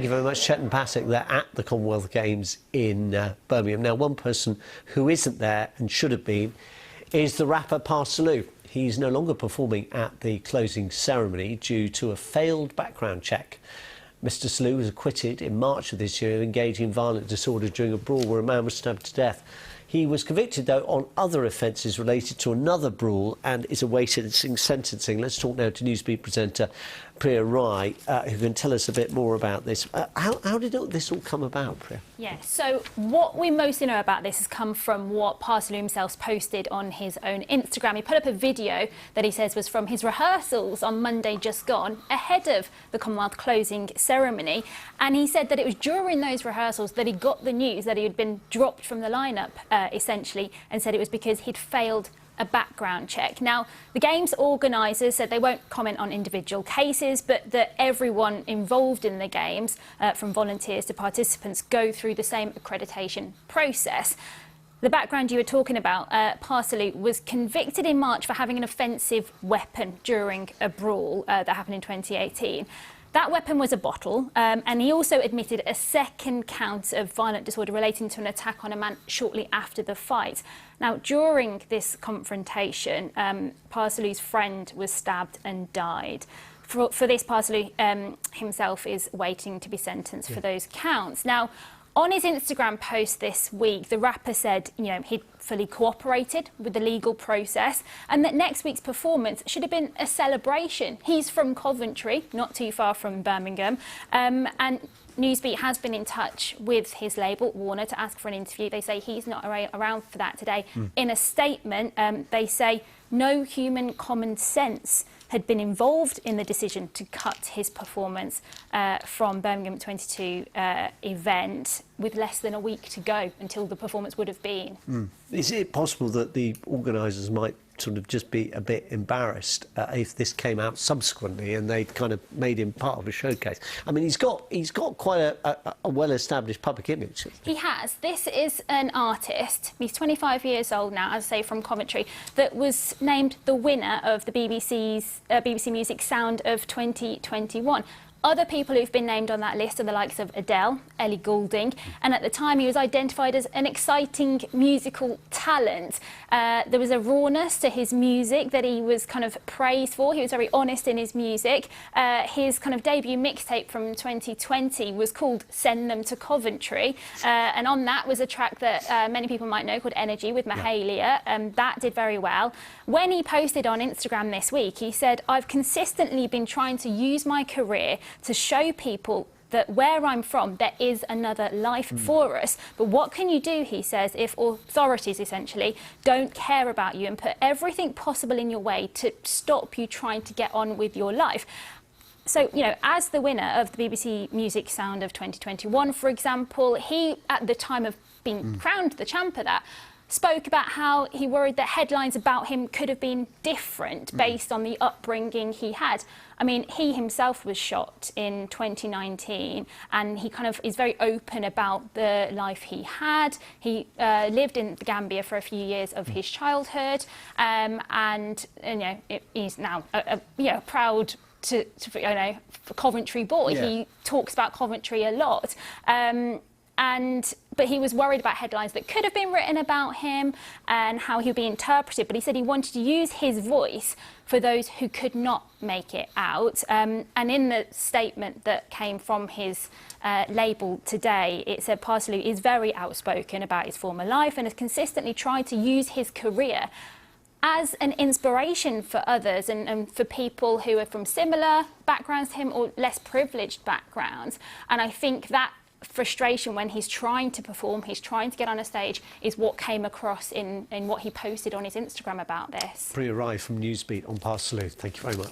Thank you very much, Chet and Patrick. They're at the Commonwealth Games in Birmingham. Now, one person who isn't there and should have been is the rapper Salieu. He's no longer performing at the closing ceremony due to a failed background check. Mr. Salieu was acquitted in March of this year of engaging in violent disorder during a brawl where a man was stabbed to death. He was convicted, though, on other offences related to another brawl and is awaiting sentencing. Let's talk now to Newsbeat presenter Priya Rai, who can tell us a bit more about this. How did this all come about, Priya? Yeah, so what we mostly know about this has come from what Salieu himself posted on his own Instagram. He put up a video that he says was from his rehearsals on Monday just gone, ahead of the Commonwealth closing ceremony. And he said that it was during those rehearsals that he got the news that he had been dropped from the lineup, essentially, and said it was because he'd failed a background check. Now, the Games organisers said they won't comment on individual cases, but that everyone involved in the Games, from volunteers to participants, go through the same accreditation process. The background you were talking about, Salieu was convicted in March for having an offensive weapon during a brawl that happened in 2018. That weapon was a bottle, and he also admitted a second count of violent disorder relating to an attack on a man shortly after the fight. Now, during this confrontation, Salieu's friend was stabbed and died. For this, Salieu himself is waiting to be sentenced for those counts. Now, on his Instagram post this week, the rapper said, he'd fully cooperated with the legal process and that next week's performance should have been a celebration. He's from Coventry, not too far from Birmingham, and Newsbeat has been in touch with his label, Warner, to ask for an interview. They say he's not around for that today. In a statement, they say no human common sense had been involved in the decision to cut his performance from Birmingham 22 event with less than a week to go until the performance would have been. Is it possible that the organisers might sort of just be a bit embarrassed if this came out subsequently and they kind of made him part of a showcase? I mean, he's got quite a well-established public image. He has. This is an artist, he's 25 years old now, as I say, from Coventry, that was named the winner of the BBC Music Sound of 2021. Other people who've been named on that list are the likes of Adele, Ellie Goulding, and at the time he was identified as an exciting musical talent. There was a rawness to his music that he was kind of praised for. He was very honest in his music. His kind of debut mixtape from 2020 was called Send Them to Coventry, and on that was a track that many people might know called Energy with Mahalia. That did very well. When he posted on Instagram this week, he said, "I've consistently been trying to use my career to show people that where I'm from, there is another life for us. But what can you do," he says, "if authorities essentially don't care about you and put everything possible in your way to stop you trying to get on with your life?" So, as the winner of the BBC Music Sound of 2021, for example, he, at the time of being crowned the champ of that, spoke about how he worried that headlines about him could have been different based on the upbringing he had. I mean, he himself was shot in 2019 and he kind of is very open about the life he had. He lived in the Gambia for a few years of his childhood, and he's now a proud Coventry boy. Yeah. He talks about Coventry a lot. But he was worried about headlines that could have been written about him and how he would be interpreted. But he said he wanted to use his voice for those who could not make it out. And in the statement that came from his label today, it said Salieu is very outspoken about his former life and has consistently tried to use his career as an inspiration for others and for people who are from similar backgrounds to him or less privileged backgrounds. And I think that frustration when he's trying to perform, he's trying to get on a stage, is what came across in what he posted on his Instagram about this. Priya Rai from Newsbeat on Salieu. Thank you very much.